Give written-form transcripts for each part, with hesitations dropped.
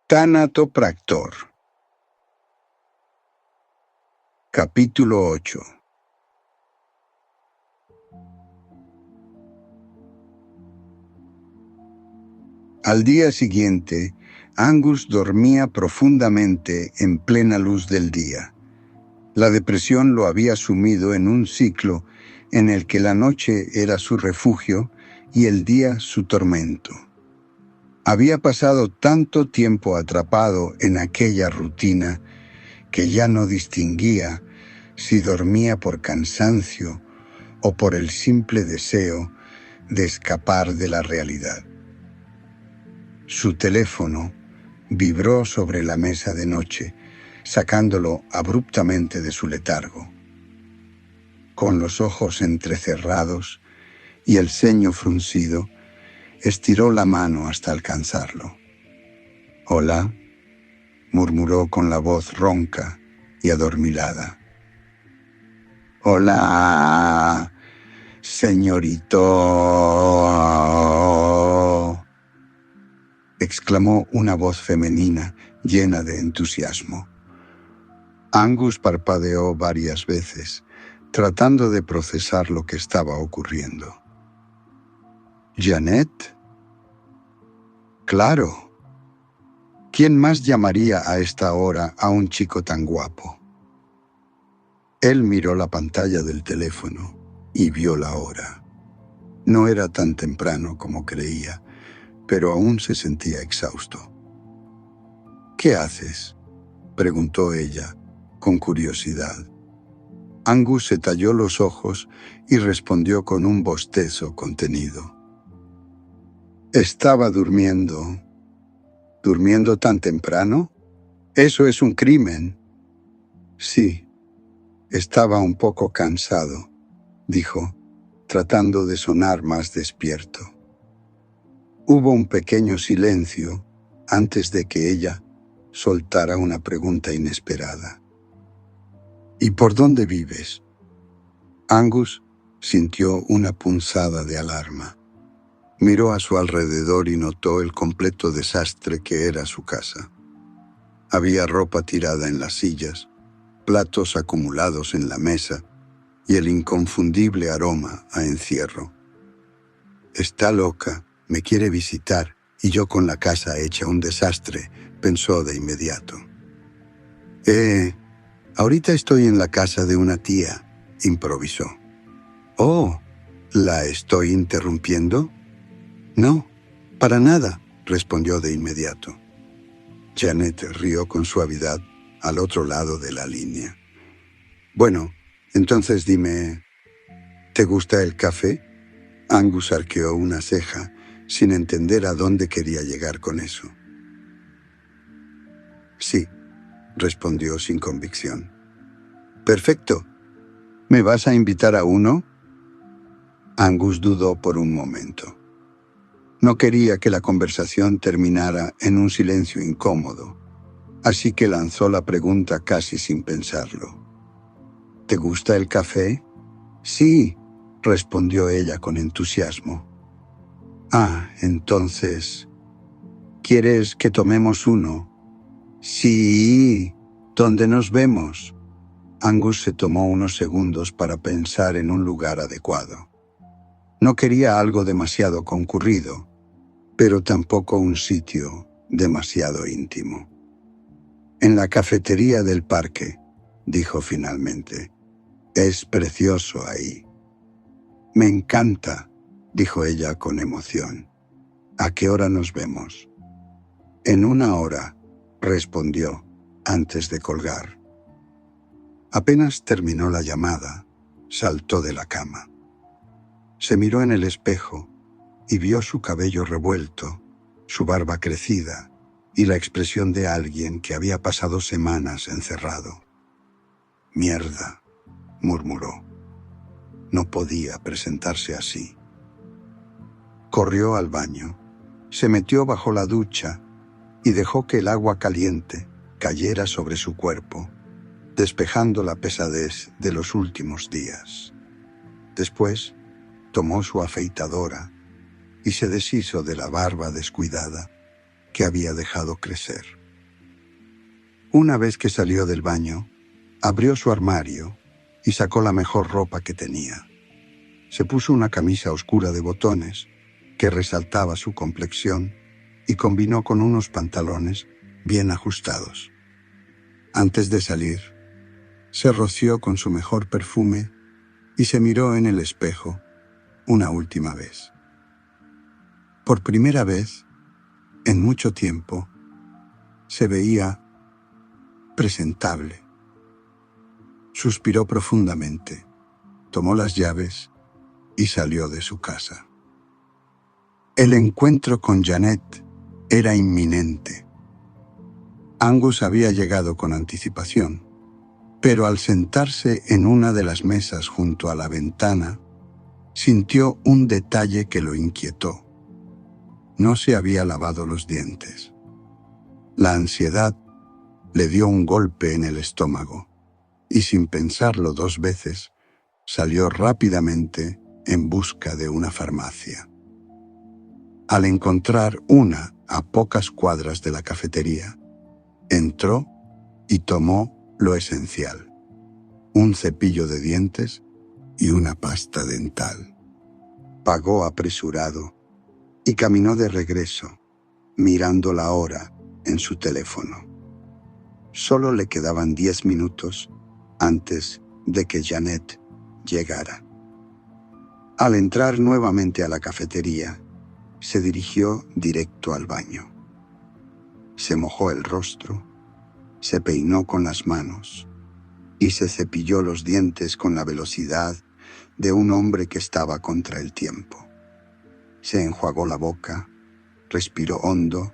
Thanatopractor. Capítulo 8. Al día siguiente, Angus dormía profundamente en plena luz del día. La depresión lo había sumido en un ciclo en el que la noche era su refugio y el día su tormento. Había pasado tanto tiempo atrapado en aquella rutina que ya no distinguía si dormía por cansancio o por el simple deseo de escapar de la realidad. Su teléfono vibró sobre la mesa de noche, sacándolo abruptamente de su letargo. Con los ojos entrecerrados y el ceño fruncido, estiró la mano hasta alcanzarlo. «Hola», murmuró con la voz ronca y adormilada. «Hola, señorito», exclamó una voz femenina llena de entusiasmo. Angus parpadeó varias veces, tratando de procesar lo que estaba ocurriendo. ¿Janet? Claro. ¿Quién más llamaría a esta hora a un chico tan guapo? Él miró la pantalla del teléfono y vio la hora. No era tan temprano como creía, pero aún se sentía exhausto. «¿Qué haces?», preguntó ella, con curiosidad. Angus se talló los ojos y respondió con un bostezo contenido. «Estaba durmiendo». «¿Durmiendo tan temprano? Eso es un crimen». «Sí, estaba un poco cansado», dijo, tratando de sonar más despierto. Hubo un pequeño silencio antes de que ella soltara una pregunta inesperada. «¿Y por dónde vives?» Angus sintió una punzada de alarma. Miró a su alrededor y notó el completo desastre que era su casa. Había ropa tirada en las sillas, platos acumulados en la mesa y el inconfundible aroma a encierro. «Está loca, me quiere visitar y yo con la casa hecha un desastre», pensó de inmediato. Ahorita estoy en la casa de una tía», improvisó. «Oh, ¿la estoy interrumpiendo?» «No, para nada», respondió de inmediato. Janet rió con suavidad al otro lado de la línea. «Bueno, entonces dime, ¿te gusta el café?» Angus arqueó una ceja, sin entender a dónde quería llegar con eso. «Sí», respondió sin convicción. «Perfecto. ¿Me vas a invitar a uno?» Angus dudó por un momento. No quería que la conversación terminara en un silencio incómodo, así que lanzó la pregunta casi sin pensarlo. «¿Te gusta el café?» «Sí», respondió ella con entusiasmo. «Ah, entonces, ¿quieres que tomemos uno?» «Sí, ¿dónde nos vemos?» Angus se tomó unos segundos para pensar en un lugar adecuado. No quería algo demasiado concurrido, pero tampoco un sitio demasiado íntimo. «En la cafetería del parque», dijo finalmente. «Es precioso ahí». «Me encanta», dijo ella con emoción. «¿A qué hora nos vemos?» «En 1 hora», respondió antes de colgar. Apenas terminó la llamada, saltó de la cama. Se miró en el espejo y vio su cabello revuelto, su barba crecida y la expresión de alguien que había pasado semanas encerrado. «Mierda», murmuró. No podía presentarse así. Corrió al baño, se metió bajo la ducha y dejó que el agua caliente cayera sobre su cuerpo, despejando la pesadez de los últimos días. Después, tomó su afeitadora y se deshizo de la barba descuidada que había dejado crecer. Una vez que salió del baño, abrió su armario y sacó la mejor ropa que tenía. Se puso una camisa oscura de botones que resaltaba su complexión y combinó con unos pantalones bien ajustados. Antes de salir, se roció con su mejor perfume y se miró en el espejo una última vez. Por primera vez, en mucho tiempo, se veía presentable. Suspiró profundamente, tomó las llaves y salió de su casa. El encuentro con Janet era inminente. Angus había llegado con anticipación, pero al sentarse en una de las mesas junto a la ventana, sintió un detalle que lo inquietó. No se había lavado los dientes. La ansiedad le dio un golpe en el estómago y sin pensarlo 2 veces, salió rápidamente en busca de una farmacia. Al encontrar una a pocas cuadras de la cafetería, entró y tomó lo esencial: un cepillo de dientes y una pasta dental. Pagó apresurado y caminó de regreso, mirando la hora en su teléfono. Solo le quedaban 10 minutos antes de que Janet llegara. Al entrar nuevamente a la cafetería, se dirigió directo al baño. Se mojó el rostro, se peinó con las manos y se cepilló los dientes con la velocidad de un hombre que estaba contra el tiempo. Se enjuagó la boca, respiró hondo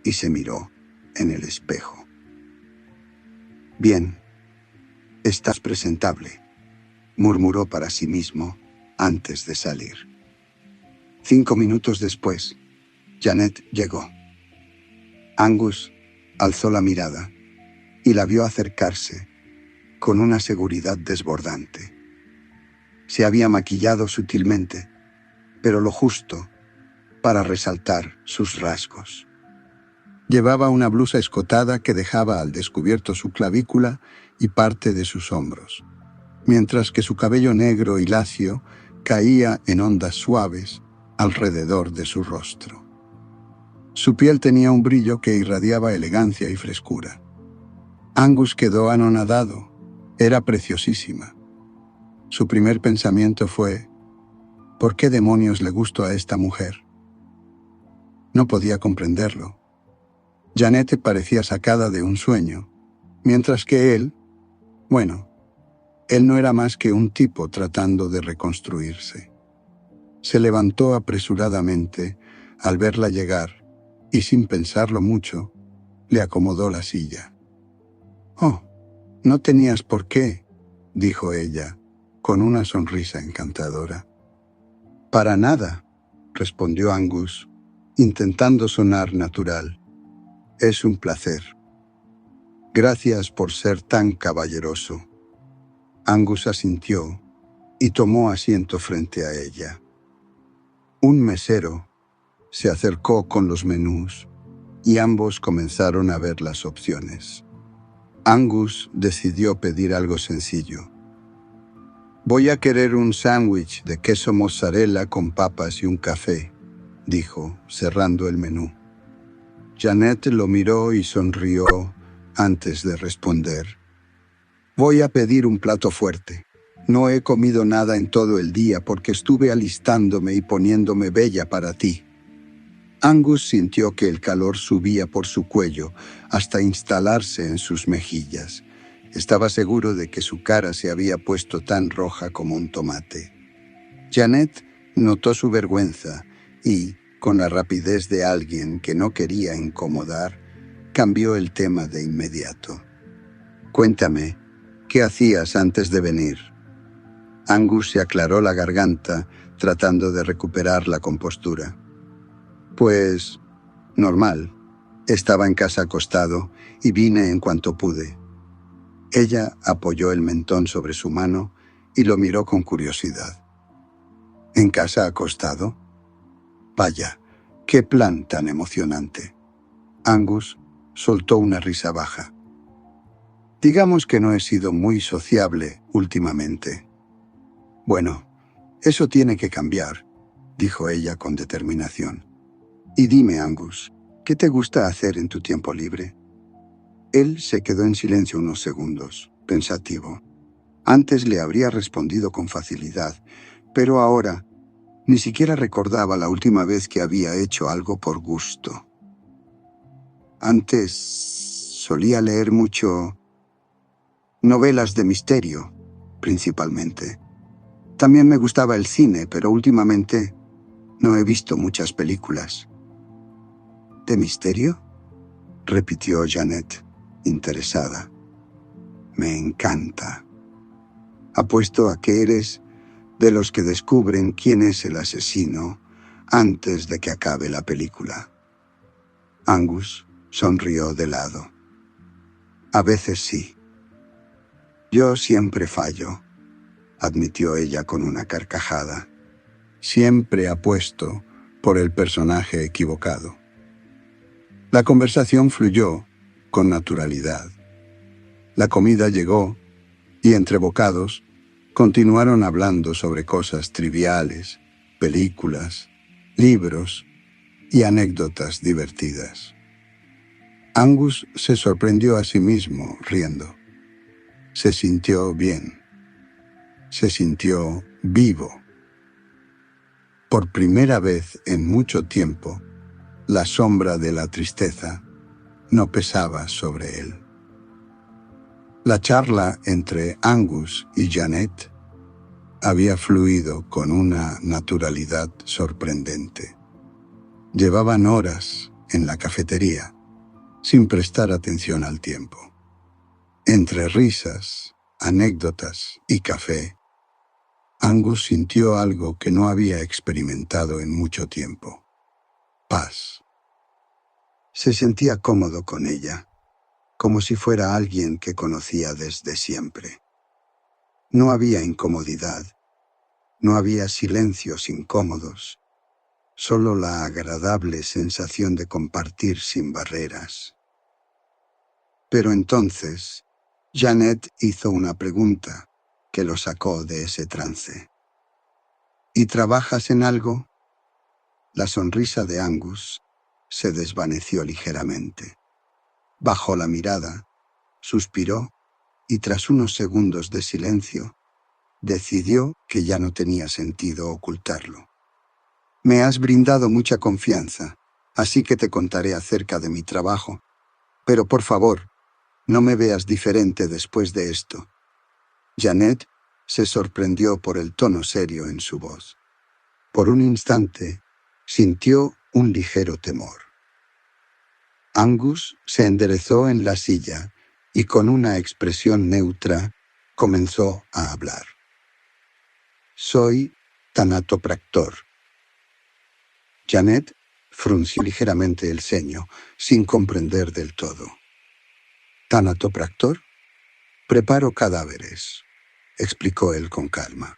y se miró en el espejo. «Bien, estás presentable», murmuró para sí mismo antes de salir. 5 minutos después, Janet llegó. Angus alzó la mirada y la vio acercarse con una seguridad desbordante. Se había maquillado sutilmente, pero lo justo para resaltar sus rasgos. Llevaba una blusa escotada que dejaba al descubierto su clavícula y parte de sus hombros, mientras que su cabello negro y lacio caía en ondas suaves alrededor de su rostro. Su piel tenía un brillo que irradiaba elegancia y frescura. Angus quedó anonadado. Era preciosísima. Su primer pensamiento fue: ¿por qué demonios le gustó a esta mujer? No podía comprenderlo. Janet parecía sacada de un sueño, mientras que él no era más que un tipo tratando de reconstruirse. Se levantó apresuradamente al verla llegar y, sin pensarlo mucho, le acomodó la silla. «Oh, no tenías por qué», dijo ella, con una sonrisa encantadora. «Para nada», respondió Angus, intentando sonar natural. «Es un placer. Gracias por ser tan caballeroso». Angus asintió y tomó asiento frente a ella. Un mesero se acercó con los menús y ambos comenzaron a ver las opciones. Angus decidió pedir algo sencillo. «Voy a querer un sándwich de queso mozzarella con papas y un café», dijo, cerrando el menú. Janet lo miró y sonrió antes de responder. «Voy a pedir un plato fuerte. No he comido nada en todo el día porque estuve alistándome y poniéndome bella para ti». Angus sintió que el calor subía por su cuello hasta instalarse en sus mejillas. Estaba seguro de que su cara se había puesto tan roja como un tomate. Janet notó su vergüenza y, con la rapidez de alguien que no quería incomodar, cambió el tema de inmediato. «Cuéntame, ¿qué hacías antes de venir?» Angus se aclaró la garganta, tratando de recuperar la compostura. «Pues, normal. Estaba en casa acostado y vine en cuanto pude». Ella apoyó el mentón sobre su mano y lo miró con curiosidad. «¿En casa acostado? Vaya, qué plan tan emocionante». Angus soltó una risa baja. Digamos que no he sido muy sociable últimamente. Bueno, eso tiene que cambiar, dijo ella con determinación. Y dime, Angus, ¿qué te gusta hacer en tu tiempo libre? Él se quedó en silencio unos segundos, pensativo. Antes le habría respondido con facilidad, pero ahora ni siquiera recordaba la última vez que había hecho algo por gusto. Antes solía leer mucho novelas de misterio, principalmente. También me gustaba el cine, pero últimamente no he visto muchas películas. ¿De misterio?, repitió Janet, interesada. Me encanta. Apuesto a que eres de los que descubren quién es el asesino antes de que acabe la película. Angus sonrió de lado. A veces sí. Yo siempre fallo, admitió ella con una carcajada. Siempre apuesto por el personaje equivocado. La conversación fluyó con naturalidad. La comida llegó y entre bocados continuaron hablando sobre cosas triviales, películas, libros y anécdotas divertidas. Angus se sorprendió a sí mismo riendo. Se sintió bien. Se sintió vivo. Por primera vez en mucho tiempo, la sombra de la tristeza no pesaba sobre él. La charla entre Angus y Janet había fluido con una naturalidad sorprendente. Llevaban horas en la cafetería, sin prestar atención al tiempo. Entre risas, anécdotas y café, Angus sintió algo que no había experimentado en mucho tiempo: paz. Se sentía cómodo con ella, como si fuera alguien que conocía desde siempre. No había incomodidad, no había silencios incómodos, solo la agradable sensación de compartir sin barreras. Pero entonces, Janet hizo una pregunta que lo sacó de ese trance. ¿Y trabajas en algo? La sonrisa de Angus se desvaneció ligeramente. Bajó la mirada, suspiró y tras unos segundos de silencio, decidió que ya no tenía sentido ocultarlo. Me has brindado mucha confianza, así que te contaré acerca de mi trabajo. Pero por favor, no me veas diferente después de esto. Janet se sorprendió por el tono serio en su voz. Por un instante, sintió un ligero temor. Angus se enderezó en la silla y con una expresión neutra comenzó a hablar. Soy tanatopractor. Janet frunció ligeramente el ceño, sin comprender del todo. ¿Tanatopractor? Preparo cadáveres, explicó él con calma.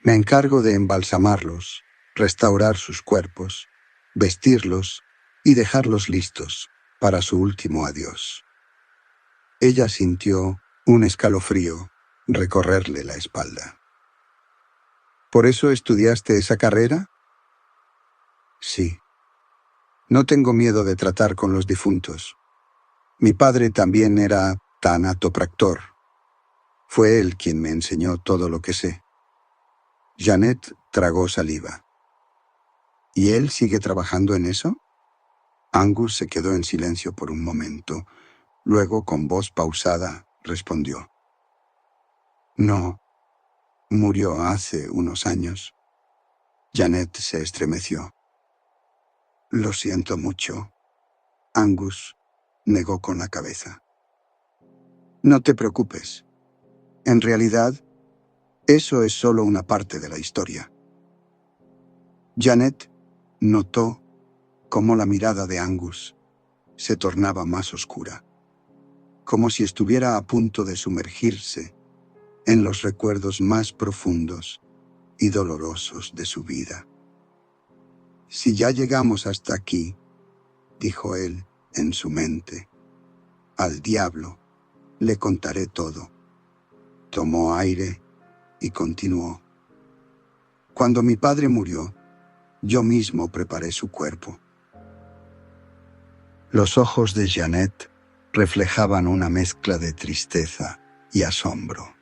Me encargo de embalsamarlos, restaurar sus cuerpos, vestirlos y dejarlos listos para su último adiós. Ella sintió un escalofrío recorrerle la espalda. ¿Por eso estudiaste esa carrera? Sí. No tengo miedo de tratar con los difuntos. Mi padre también era tanatopractor. Fue él quien me enseñó todo lo que sé. Janet tragó saliva. ¿Y él sigue trabajando en eso? Angus se quedó en silencio por un momento. Luego, con voz pausada, respondió. No, murió hace unos años. Janet se estremeció. Lo siento mucho. Angus negó con la cabeza. No te preocupes. En realidad, eso es solo una parte de la historia. Janet notó cómo la mirada de Angus se tornaba más oscura, como si estuviera a punto de sumergirse en los recuerdos más profundos y dolorosos de su vida. Si ya llegamos hasta aquí, dijo él, en su mente. Al diablo, le contaré todo. Tomó aire y continuó. Cuando mi padre murió, yo mismo preparé su cuerpo. Los ojos de Janet reflejaban una mezcla de tristeza y asombro.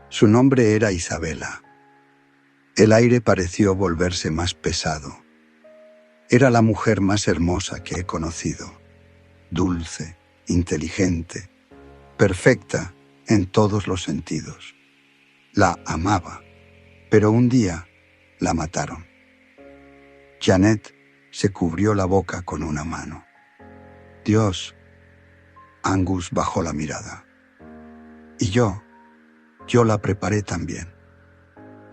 Su nombre era Isabela. El aire pareció volverse más pesado. Era la mujer más hermosa que he conocido. Dulce, inteligente, perfecta en todos los sentidos. La amaba, pero un día la mataron. Janet se cubrió la boca con una mano. Dios. Angus bajó la mirada. Y yo la preparé también.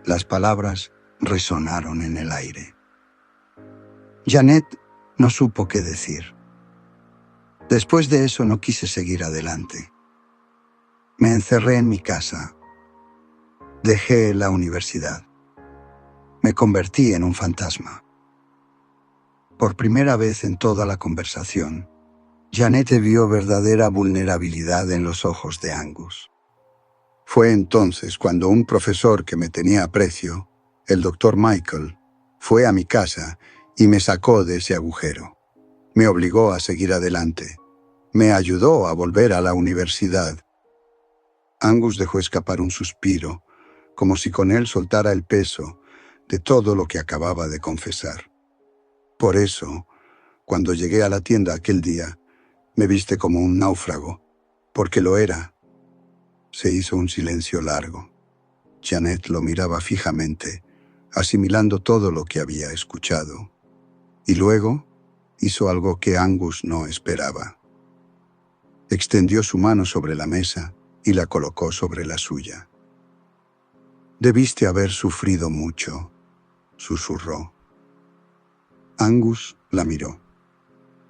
Las palabras resonaron en el aire. Janet no supo qué decir. Después de eso no quise seguir adelante. Me encerré en mi casa. Dejé la universidad. Me convertí en un fantasma. Por primera vez en toda la conversación, Janet vio verdadera vulnerabilidad en los ojos de Angus. Fue entonces cuando un profesor que me tenía aprecio, el doctor Michael, fue a mi casa y me sacó de ese agujero. Me obligó a seguir adelante. Me ayudó a volver a la universidad. Angus dejó escapar un suspiro, como si con él soltara el peso de todo lo que acababa de confesar. Por eso, cuando llegué a la tienda aquel día, me viste como un náufrago, porque lo era. Se hizo un silencio largo. Janet lo miraba fijamente, asimilando todo lo que había escuchado. Y luego hizo algo que Angus no esperaba. Extendió su mano sobre la mesa y la colocó sobre la suya. «Debiste haber sufrido mucho», susurró. Angus la miró.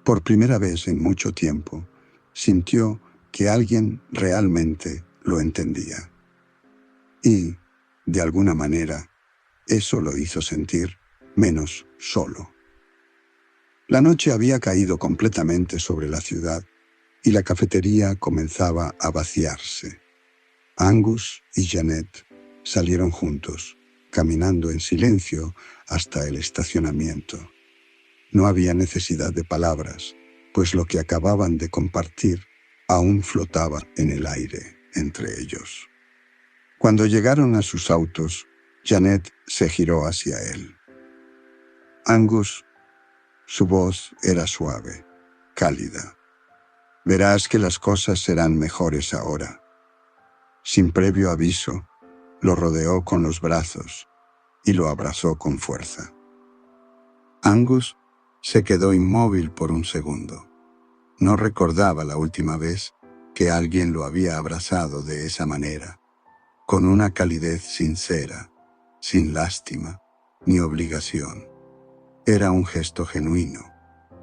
Por primera vez en mucho tiempo, sintió que alguien realmente lo entendía. Y, de alguna manera, eso lo hizo sentir menos solo. La noche había caído completamente sobre la ciudad y la cafetería comenzaba a vaciarse. Angus y Janet salieron juntos, caminando en silencio hasta el estacionamiento. No había necesidad de palabras, pues lo que acababan de compartir aún flotaba en el aire entre ellos. Cuando llegaron a sus autos, Janet se giró hacia él. Angus, su voz era suave, cálida. Verás que las cosas serán mejores ahora. Sin previo aviso, lo rodeó con los brazos y lo abrazó con fuerza. Angus se quedó inmóvil por un segundo. No recordaba la última vez que alguien lo había abrazado de esa manera, con una calidez sincera, sin lástima ni obligación. Era un gesto genuino,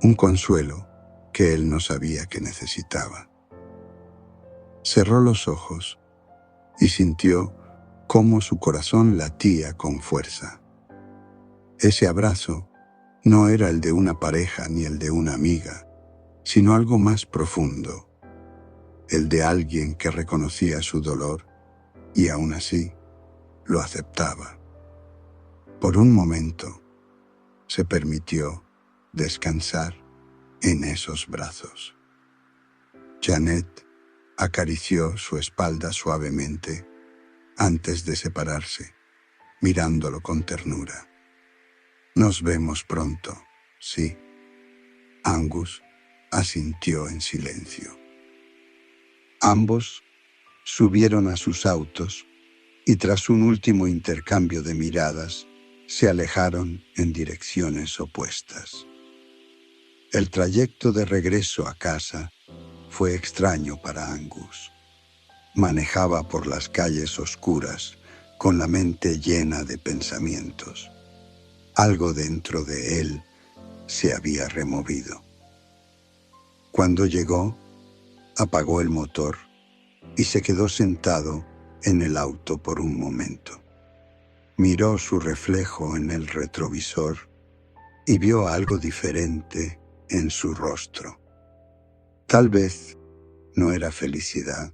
un consuelo que él no sabía que necesitaba. Cerró los ojos y sintió cómo su corazón latía con fuerza. Ese abrazo no era el de una pareja ni el de una amiga, sino algo más profundo, el de alguien que reconocía su dolor y aún así lo aceptaba. Por un momento se permitió descansar en esos brazos. Janet acarició su espalda suavemente antes de separarse, mirándolo con ternura. «Nos vemos pronto, sí». Angus asintió en silencio. Ambos subieron a sus autos y tras un último intercambio de miradas, se alejaron en direcciones opuestas. El trayecto de regreso a casa fue extraño para Angus. Manejaba por las calles oscuras con la mente llena de pensamientos. Algo dentro de él se había removido. Cuando llegó, apagó el motor y se quedó sentado en el auto por un momento. Miró su reflejo en el retrovisor y vio algo diferente en su rostro. Tal vez no era felicidad,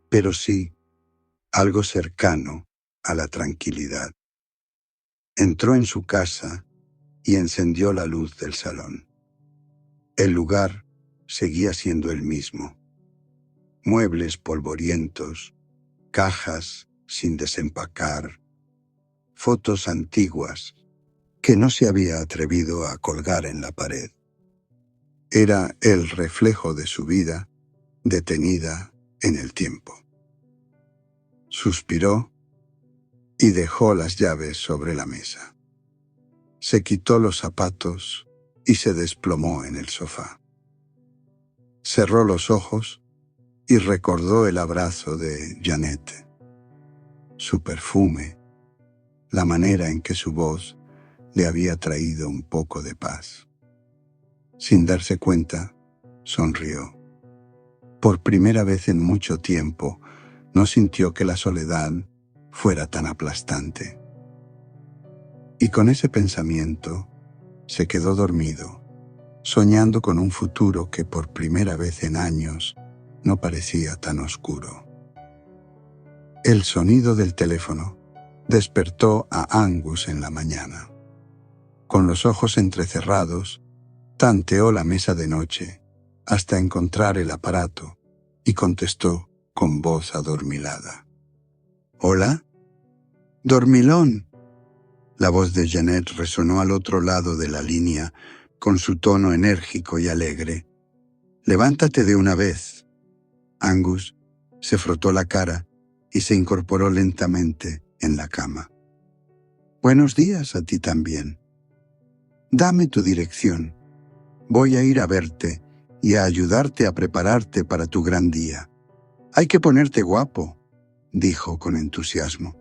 pero sí algo cercano a la tranquilidad. Entró en su casa y encendió la luz del salón. El lugar seguía siendo el mismo. Muebles polvorientos, cajas sin desempacar, fotos antiguas que no se había atrevido a colgar en la pared. Era el reflejo de su vida detenida en el tiempo. Suspiró y dejó las llaves sobre la mesa. Se quitó los zapatos y se desplomó en el sofá. Cerró los ojos y recordó el abrazo de Janet, su perfume, la manera en que su voz le había traído un poco de paz. Sin darse cuenta, sonrió. Por primera vez en mucho tiempo, no sintió que la soledad fuera tan aplastante. Y con ese pensamiento, se quedó dormido, soñando con un futuro que por primera vez en años no parecía tan oscuro. El sonido del teléfono despertó a Angus en la mañana. Con los ojos entrecerrados, tanteó la mesa de noche hasta encontrar el aparato y contestó con voz adormilada. ¿Hola? ¡Dormilón! La voz de Janet resonó al otro lado de la línea con su tono enérgico y alegre. «Levántate de una vez». Angus se frotó la cara y se incorporó lentamente en la cama. «Buenos días a ti también. Dame tu dirección. Voy a ir a verte y a ayudarte a prepararte para tu gran día. Hay que ponerte guapo», dijo con entusiasmo.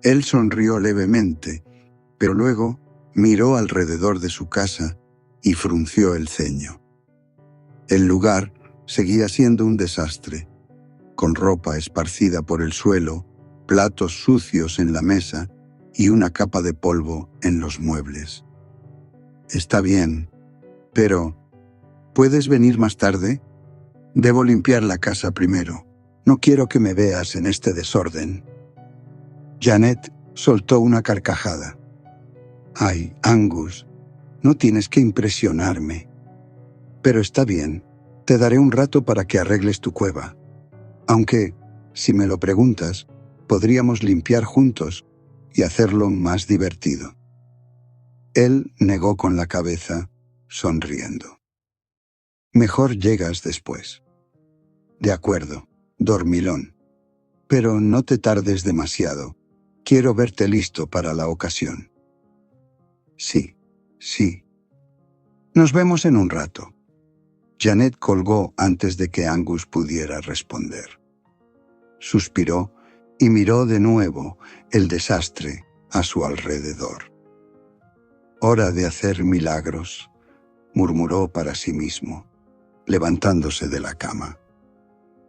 Él sonrió levemente, pero luego miró alrededor de su casa y frunció el ceño. El lugar seguía siendo un desastre, con ropa esparcida por el suelo, platos sucios en la mesa y una capa de polvo en los muebles. «Está bien, pero ¿puedes venir más tarde? Debo limpiar la casa primero. No quiero que me veas en este desorden». Janet soltó una carcajada. «Ay, Angus, no tienes que impresionarme. Pero está bien, te daré un rato para que arregles tu cueva. Aunque, si me lo preguntas, podríamos limpiar juntos y hacerlo más divertido». Él negó con la cabeza, sonriendo. «Mejor llegas después». «De acuerdo, dormilón. Pero no te tardes demasiado. Quiero verte listo para la ocasión». «Sí, sí. Nos vemos en un rato». Janet colgó antes de que Angus pudiera responder. Suspiró y miró de nuevo el desastre a su alrededor. «Hora de hacer milagros», murmuró para sí mismo, levantándose de la cama.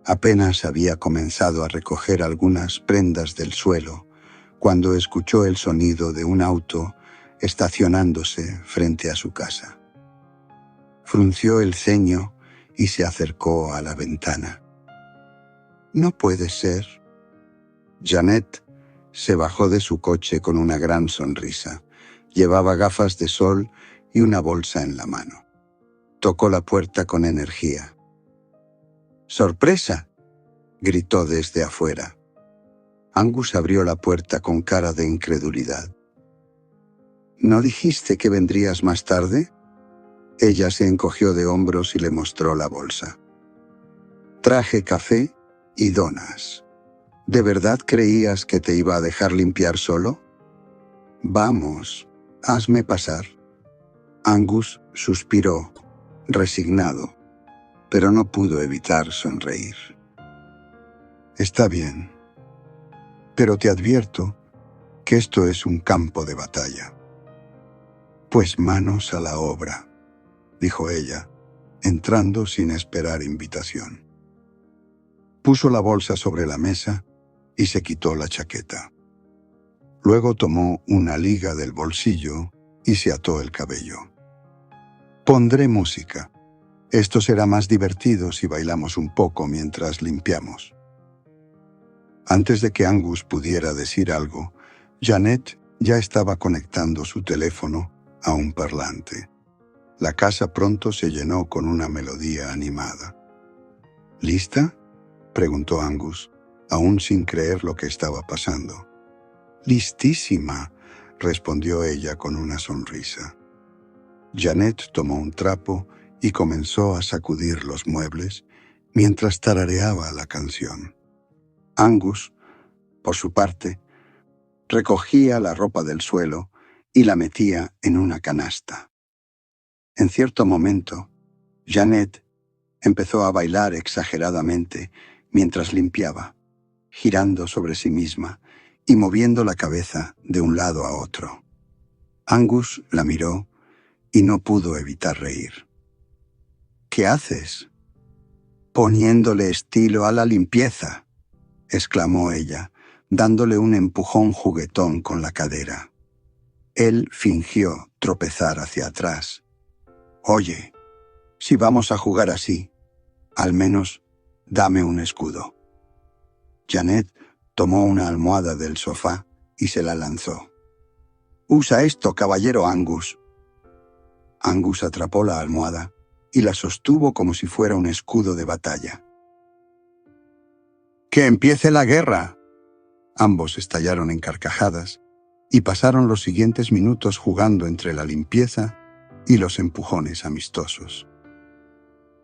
Apenas había comenzado a recoger algunas prendas del suelo cuando escuchó el sonido de un auto estacionándose frente a su casa. Frunció el ceño y se acercó a la ventana. «No puede ser». Janet se bajó de su coche con una gran sonrisa. Llevaba gafas de sol y una bolsa en la mano. Tocó la puerta con energía. «¡Sorpresa!», gritó desde afuera. Angus abrió la puerta con cara de incredulidad. «¿No dijiste que vendrías más tarde?». Ella se encogió de hombros y le mostró la bolsa. «Traje café y donas. ¿De verdad creías que te iba a dejar limpiar solo? Vamos, hazme pasar». Angus suspiró, resignado, pero no pudo evitar sonreír. «Está bien, pero te advierto que esto es un campo de batalla». «Pues manos a la obra», dijo ella, entrando sin esperar invitación. Puso la bolsa sobre la mesa y se quitó la chaqueta. Luego tomó una liga del bolsillo y se ató el cabello. «Pondré música. Esto será más divertido si bailamos un poco mientras limpiamos. Antes de que Angus pudiera decir algo, Janet ya estaba conectando su teléfono a un parlante. La casa pronto se llenó con una melodía animada. ¿Lista?, preguntó Angus, aún sin creer lo que estaba pasando. «Listísima», respondió ella con una sonrisa. Janet tomó un trapo y comenzó a sacudir los muebles mientras tarareaba la canción. Angus, por su parte, recogía la ropa del suelo y la metía en una canasta. En cierto momento, Janet empezó a bailar exageradamente mientras limpiaba, girando sobre sí misma y moviendo la cabeza de un lado a otro. Angus la miró y no pudo evitar reír. «¿Qué haces?» «Poniéndole estilo a la limpieza», exclamó ella, dándole un empujón juguetón con la cadera. Él fingió tropezar hacia atrás. «Oye, si vamos a jugar así, al menos dame un escudo». Janet tomó una almohada del sofá y se la lanzó. «Usa esto, caballero Angus». Angus atrapó la almohada y la sostuvo como si fuera un escudo de batalla. «¡Que empiece la guerra!». Ambos estallaron en carcajadas y pasaron los siguientes minutos jugando entre la limpieza y los empujones amistosos.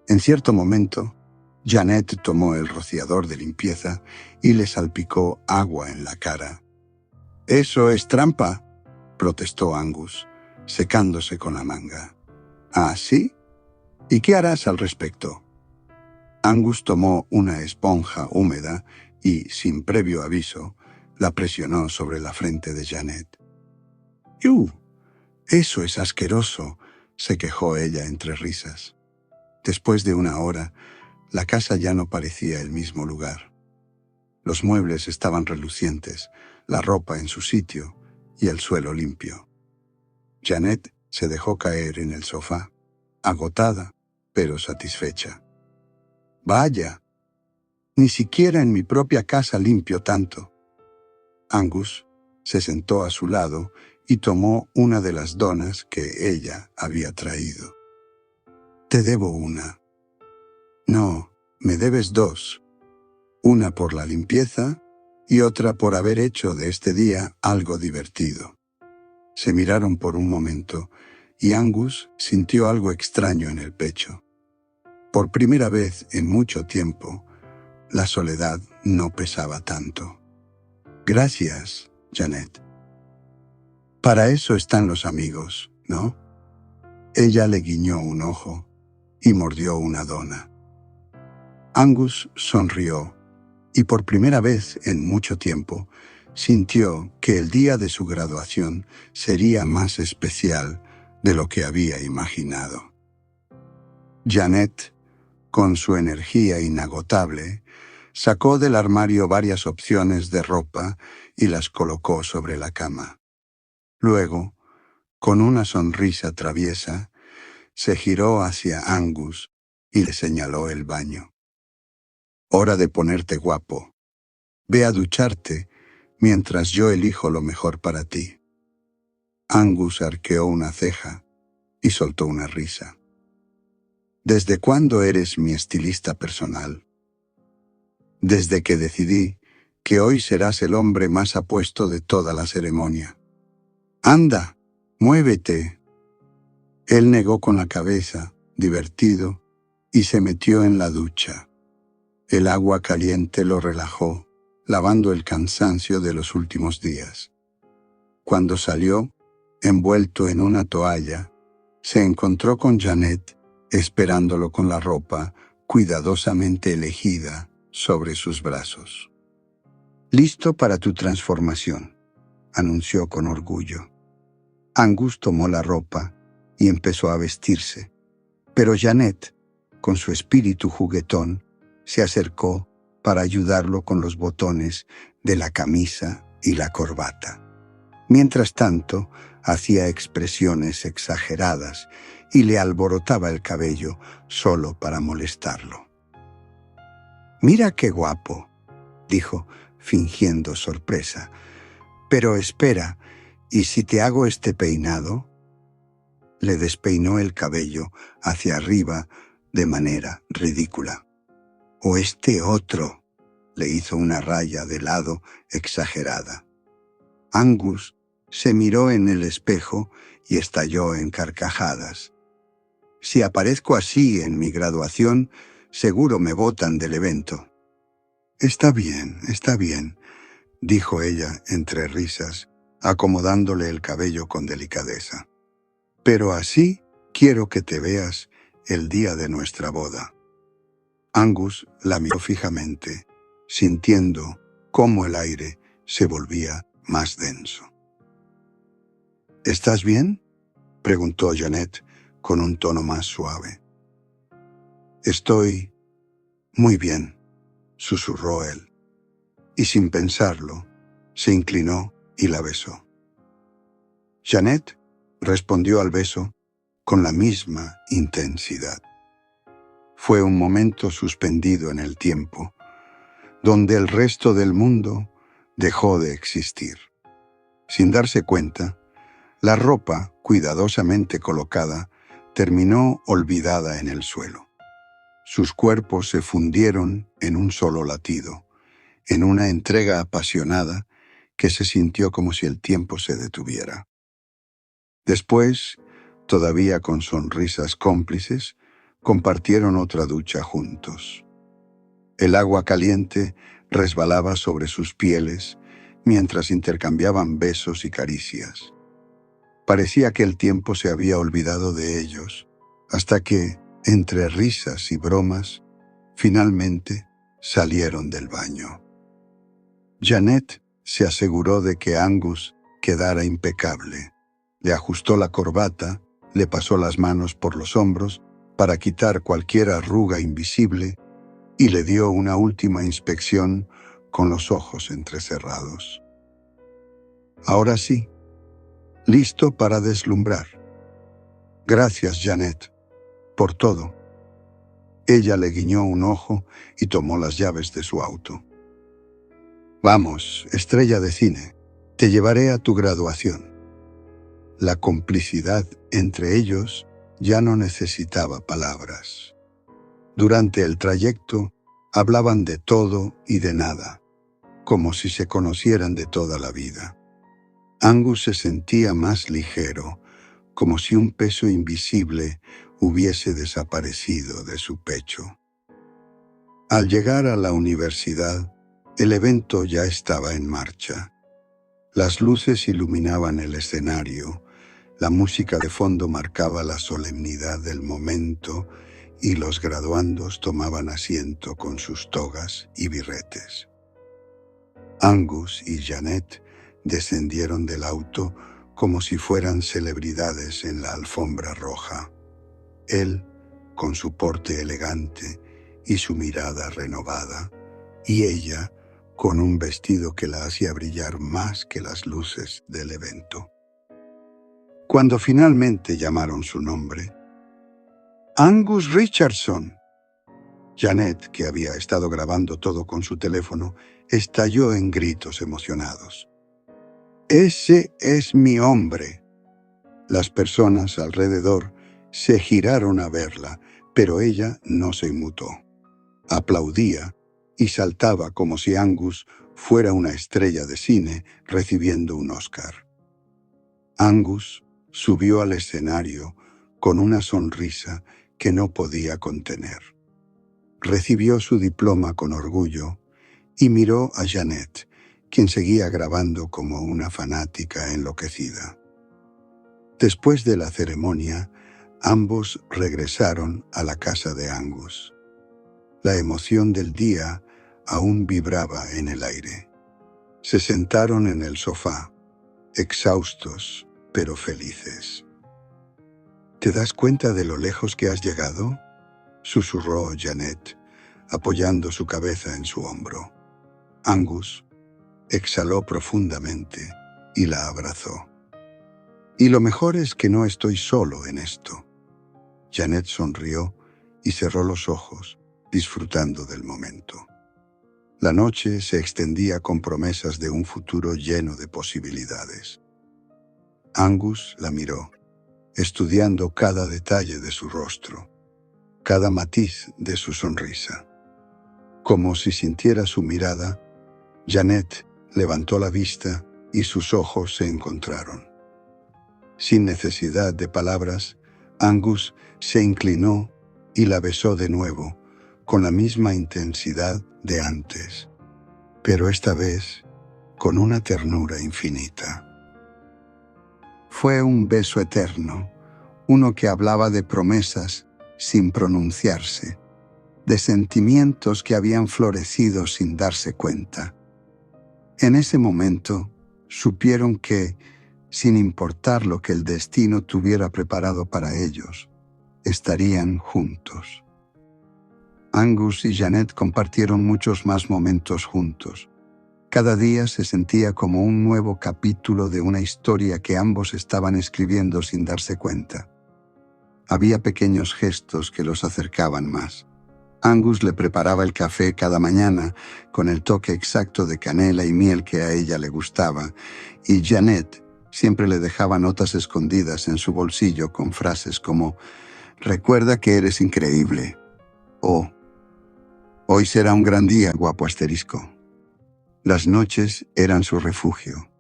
En cierto momento, Janet tomó el rociador de limpieza y le salpicó agua en la cara. «¡Eso es trampa!», protestó Angus, secándose con la manga. «¿Ah, sí? ¿Y qué harás al respecto?». Angus tomó una esponja húmeda y, sin previo aviso, la presionó sobre la frente de Janet. «¡Yu! Eso es asqueroso», se quejó ella entre risas. Después de una hora, la casa ya no parecía el mismo lugar. Los muebles estaban relucientes, la ropa en su sitio y el suelo limpio. Janet se dejó caer en el sofá, agotada, pero satisfecha. «Vaya, ni siquiera en mi propia casa limpio tanto». Angus se sentó a su lado y tomó una de las donas que ella había traído. «Te debo una». «No, me debes dos. Una por la limpieza y otra por haber hecho de este día algo divertido». Se miraron por un momento y Angus sintió algo extraño en el pecho. Por primera vez en mucho tiempo, la soledad no pesaba tanto. «Gracias, Janet. Para eso están los amigos, ¿no?». Ella le guiñó un ojo y mordió una dona. Angus sonrió y por primera vez en mucho tiempo sintió que el día de su graduación sería más especial de lo que había imaginado. Janet, con su energía inagotable, sacó del armario varias opciones de ropa y las colocó sobre la cama. Luego, con una sonrisa traviesa, se giró hacia Angus y le señaló el baño. «Hora de ponerte guapo. Ve a ducharte mientras yo elijo lo mejor para ti». Angus arqueó una ceja y soltó una risa. «¿Desde cuándo eres mi estilista personal?». «Desde que decidí que hoy serás el hombre más apuesto de toda la ceremonia». «Anda, muévete». Él negó con la cabeza, divertido, y se metió en la ducha. El agua caliente lo relajó, lavando el cansancio de los últimos días. Cuando salió, envuelto en una toalla, se encontró con Janet, esperándolo con la ropa cuidadosamente elegida sobre sus brazos. «Listo para tu transformación», anunció con orgullo. Angus tomó la ropa y empezó a vestirse, pero Janet, con su espíritu juguetón, se acercó para ayudarlo con los botones de la camisa y la corbata. Mientras tanto, hacía expresiones exageradas y le alborotaba el cabello solo para molestarlo. «Mira qué guapo», dijo, fingiendo sorpresa. «Pero espera, ¿y si te hago este peinado?» Le despeinó el cabello hacia arriba de manera ridícula. «O este otro», le hizo una raya de lado exagerada. Angus se miró en el espejo y estalló en carcajadas. «Si aparezco así en mi graduación, seguro me botan del evento». Está bien», dijo ella entre risas, acomodándole el cabello con delicadeza. «Pero así quiero que te veas el día de nuestra boda». Angus la miró fijamente, sintiendo cómo el aire se volvía más denso. «¿Estás bien?», preguntó Janet con un tono más suave. «Estoy muy bien», susurró él, y sin pensarlo, se inclinó y la besó. Janet respondió al beso con la misma intensidad. Fue un momento suspendido en el tiempo, donde el resto del mundo dejó de existir. Sin darse cuenta, la ropa, cuidadosamente colocada, terminó olvidada en el suelo. Sus cuerpos se fundieron en un solo latido, en una entrega apasionada que se sintió como si el tiempo se detuviera. Después, todavía con sonrisas cómplices, compartieron otra ducha juntos. El agua caliente resbalaba sobre sus pieles mientras intercambiaban besos y caricias. Parecía que el tiempo se había olvidado de ellos, hasta que, entre risas y bromas, finalmente salieron del baño. Janet se aseguró de que Angus quedara impecable. Le ajustó la corbata, le pasó las manos por los hombros para quitar cualquier arruga invisible y le dio una última inspección con los ojos entrecerrados. Ahora sí, listo para deslumbrar. Gracias, Janet, por todo. Ella le guiñó un ojo y tomó las llaves de su auto. Vamos, estrella de cine, te llevaré a tu graduación. La complicidad entre ellos ya no necesitaba palabras. Durante el trayecto hablaban de todo y de nada, como si se conocieran de toda la vida. Angus se sentía más ligero, como si un peso invisible hubiese desaparecido de su pecho. Al llegar a la universidad, el evento ya estaba en marcha. Las luces iluminaban el escenario, la música de fondo marcaba la solemnidad del momento y los graduandos tomaban asiento con sus togas y birretes. Angus y Janet descendieron del auto como si fueran celebridades en la alfombra roja. Él, con su porte elegante y su mirada renovada, y ella, con un vestido que la hacía brillar más que las luces del evento. Cuando finalmente llamaron su nombre, «Angus Richardson», Janet, que había estado grabando todo con su teléfono, estalló en gritos emocionados. «Ese es mi hombre». Las personas alrededor se giraron a verla, pero ella no se inmutó. Aplaudía y saltaba como si Angus fuera una estrella de cine recibiendo un Oscar. Angus subió al escenario con una sonrisa que no podía contener. Recibió su diploma con orgullo y miró a Janet, quien seguía grabando como una fanática enloquecida. Después de la ceremonia, ambos regresaron a la casa de Angus. La emoción del día aún vibraba en el aire. Se sentaron en el sofá, exhaustos pero felices. ¿Te das cuenta de lo lejos que has llegado?, susurró Janet, apoyando su cabeza en su hombro. Angus exhaló profundamente y la abrazó. Y lo mejor es que no estoy solo en esto. Janet sonrió y cerró los ojos, disfrutando del momento. La noche se extendía con promesas de un futuro lleno de posibilidades. Angus la miró, estudiando cada detalle de su rostro, cada matiz de su sonrisa. Como si sintiera su mirada, Janet levantó la vista y sus ojos se encontraron. Sin necesidad de palabras, Angus se inclinó y la besó de nuevo, con la misma intensidad de antes, pero esta vez con una ternura infinita. Fue un beso eterno, uno que hablaba de promesas sin pronunciarse, de sentimientos que habían florecido sin darse cuenta. En ese momento, supieron que, sin importar lo que el destino tuviera preparado para ellos, estarían juntos. Angus y Janet compartieron muchos más momentos juntos. Cada día se sentía como un nuevo capítulo de una historia que ambos estaban escribiendo sin darse cuenta. Había pequeños gestos que los acercaban más. Angus le preparaba el café cada mañana con el toque exacto de canela y miel que a ella le gustaba, y Janet siempre le dejaba notas escondidas en su bolsillo con frases como «Recuerda que eres increíble» o «Hoy será un gran día, guapo asterisco». Las noches eran su refugio.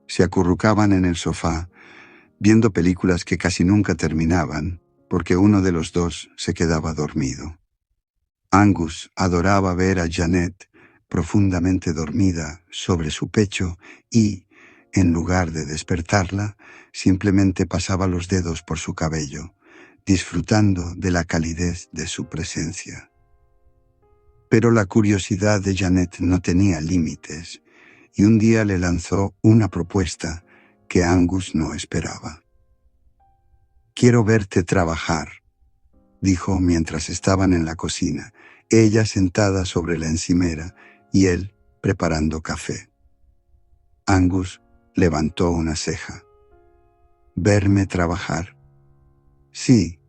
Se acurrucaban en el sofá, viendo películas que casi nunca terminaban, porque uno de los dos se quedaba dormido. Angus adoraba ver a Janet profundamente dormida sobre su pecho y, en lugar de despertarla, simplemente pasaba los dedos por su cabello, disfrutando de la calidez de su presencia. Pero la curiosidad de Janet no tenía límites, y un día le lanzó una propuesta que Angus no esperaba. «Quiero verte trabajar», dijo mientras estaban en la cocina, ella sentada sobre la encimera y él preparando café. Angus levantó una ceja. «¿Verme trabajar?» «Sí,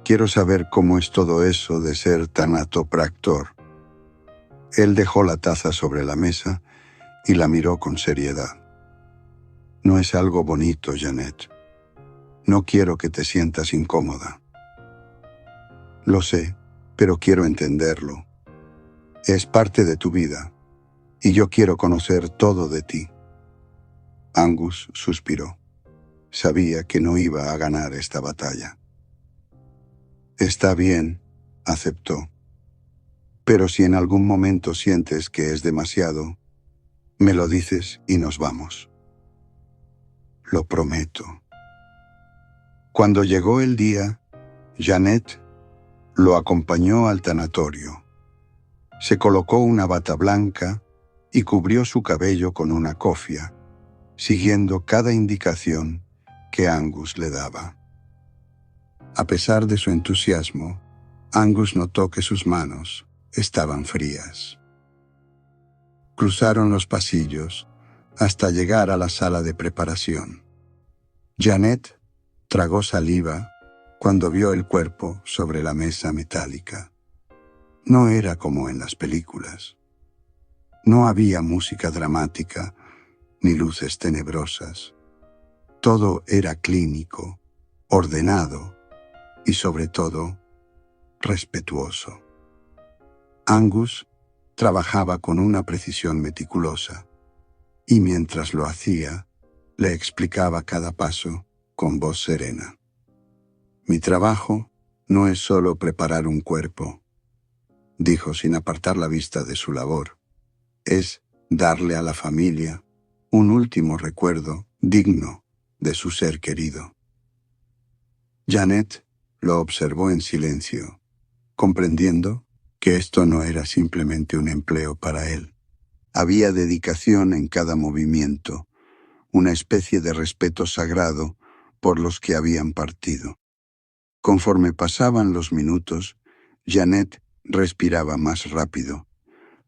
quiero saber cómo es todo eso de ser tanatopractor». Él dejó la taza sobre la mesa y la miró con seriedad. «No es algo bonito, Janet. No quiero que te sientas incómoda». «Lo sé, pero quiero entenderlo. Es parte de tu vida, y yo quiero conocer todo de ti». Angus suspiró. Sabía que no iba a ganar esta batalla. «Está bien», aceptó. «Pero si en algún momento sientes que es demasiado, me lo dices y nos vamos». «Lo prometo». Cuando llegó el día, Janet lo acompañó al tanatorio. Se colocó una bata blanca y cubrió su cabello con una cofia, siguiendo cada indicación que Angus le daba. A pesar de su entusiasmo, Angus notó que sus manos estaban frías. Cruzaron los pasillos hasta llegar a la sala de preparación. Janet tragó saliva cuando vio el cuerpo sobre la mesa metálica. No era como en las películas. No había música dramática ni luces tenebrosas. Todo era clínico, ordenado y, sobre todo, respetuoso. Angus trabajaba con una precisión meticulosa y mientras lo hacía, le explicaba cada paso con voz serena. «Mi trabajo no es solo preparar un cuerpo», dijo sin apartar la vista de su labor. «Es darle a la familia un último recuerdo digno de su ser querido». Janet lo observó en silencio, comprendiendo que esto no era simplemente un empleo para él. Había dedicación en cada movimiento, una especie de respeto sagrado por los que habían partido. Conforme pasaban los minutos, Janet respiraba más rápido.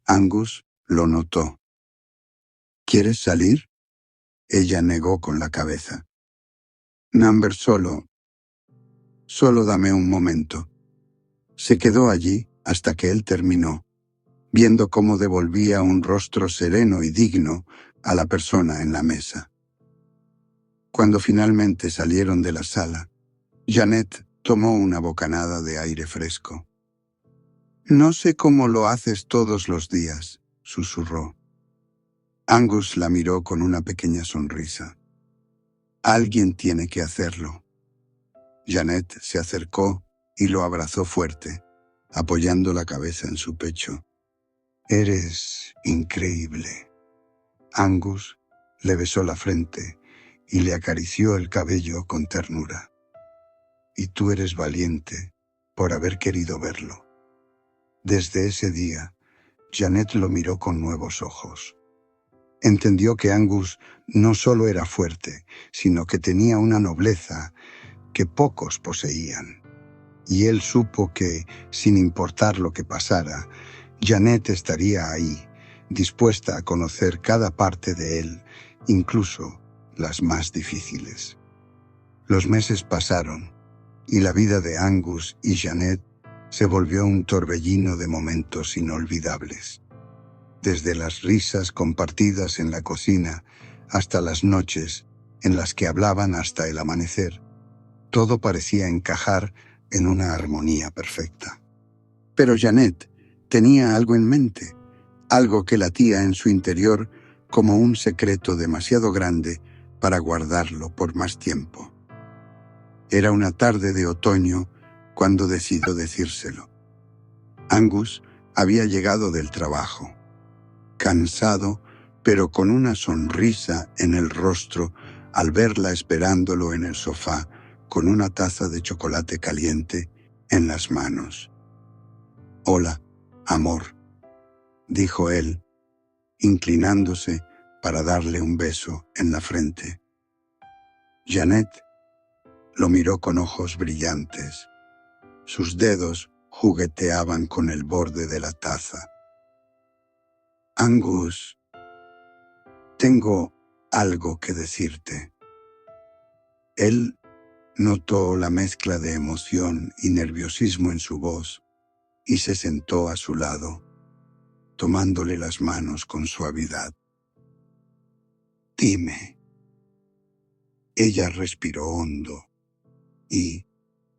Angus lo notó. «¿Quieres salir?» Ella negó con la cabeza. Number solo dame un momento. Se quedó allí hasta que él terminó, viendo cómo devolvía un rostro sereno y digno a la persona en la mesa. Cuando finalmente salieron de la sala, Janet tomó una bocanada de aire fresco. «No sé cómo lo haces todos los días», susurró. Angus la miró con una pequeña sonrisa. «Alguien tiene que hacerlo». Janet se acercó y lo abrazó fuerte, apoyando la cabeza en su pecho. «Eres increíble». Angus le besó la frente y le acarició el cabello con ternura. «Y tú eres valiente por haber querido verlo». Desde ese día, Janet lo miró con nuevos ojos. Entendió que Angus no solo era fuerte, sino que tenía una nobleza que pocos poseían. Y él supo que, sin importar lo que pasara, Janet estaría ahí, dispuesta a conocer cada parte de él, incluso las más difíciles. Los meses pasaron, y la vida de Angus y Janet se volvió un torbellino de momentos inolvidables. Desde las risas compartidas en la cocina hasta las noches en las que hablaban hasta el amanecer, todo parecía encajar en una armonía perfecta. Pero Janet tenía algo en mente, algo que latía en su interior como un secreto demasiado grande para guardarlo por más tiempo. Era una tarde de otoño cuando decidió decírselo. Angus había llegado del trabajo, cansado, pero con una sonrisa en el rostro al verla esperándolo en el sofá con una taza de chocolate caliente en las manos. «Hola, amor», dijo él, inclinándose para darle un beso en la frente. Janet lo miró con ojos brillantes. Sus dedos jugueteaban con el borde de la taza. «Angus, tengo algo que decirte». Él notó la mezcla de emoción y nerviosismo en su voz y se sentó a su lado, tomándole las manos con suavidad. «Dime». Ella respiró hondo y,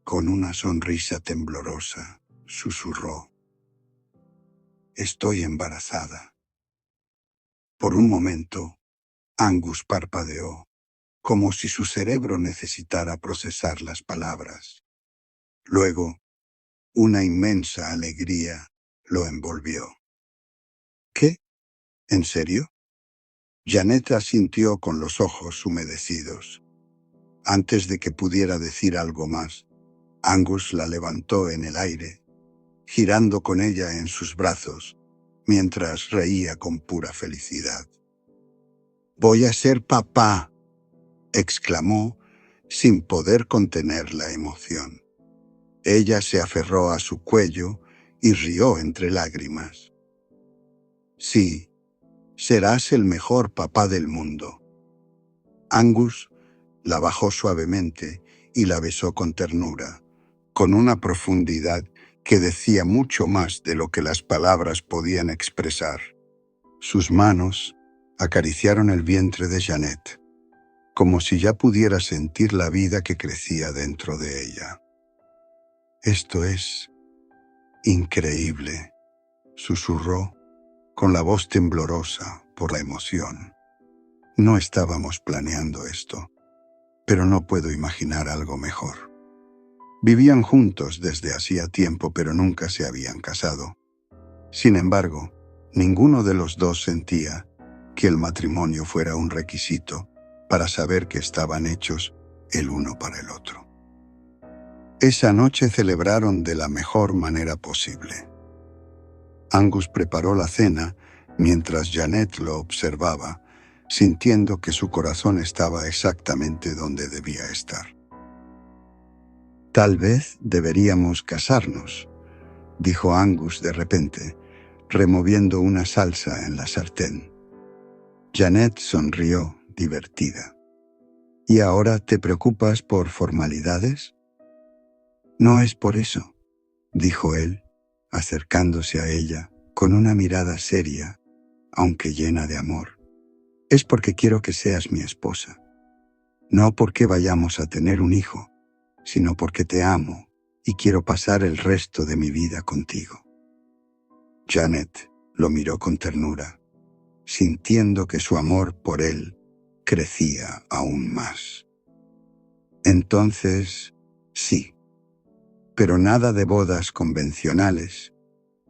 con una sonrisa temblorosa, susurró: «Estoy embarazada». Por un momento, Angus parpadeó, como si su cerebro necesitara procesar las palabras. Luego, una inmensa alegría lo envolvió. «¿Qué? ¿En serio?» Janet asintió con los ojos humedecidos. Antes de que pudiera decir algo más, Angus la levantó en el aire, girando con ella en sus brazos, mientras reía con pura felicidad. «Voy a ser papá», exclamó, sin poder contener la emoción. Ella se aferró a su cuello y rió entre lágrimas. «Sí, serás el mejor papá del mundo». Angus la bajó suavemente y la besó con ternura, con una profundidad que decía mucho más de lo que las palabras podían expresar. Sus manos acariciaron el vientre de Janet, como si ya pudiera sentir la vida que crecía dentro de ella. «Esto es increíble», susurró, con la voz temblorosa por la emoción. «No estábamos planeando esto, pero no puedo imaginar algo mejor». Vivían juntos desde hacía tiempo, pero nunca se habían casado. Sin embargo, ninguno de los dos sentía que el matrimonio fuera un requisito para saber que estaban hechos el uno para el otro. Esa noche celebraron de la mejor manera posible. Angus preparó la cena mientras Janet lo observaba, sintiendo que su corazón estaba exactamente donde debía estar. «Tal vez deberíamos casarnos», dijo Angus de repente, removiendo una salsa en la sartén. Janet sonrió, divertida. ¿Y ahora te preocupas por formalidades? No es por eso, dijo él, acercándose a ella con una mirada seria, aunque llena de amor. Es porque quiero que seas mi esposa. No porque vayamos a tener un hijo, sino porque te amo y quiero pasar el resto de mi vida contigo. Janet lo miró con ternura, sintiendo que su amor por él crecía aún más. Entonces, sí, pero nada de bodas convencionales.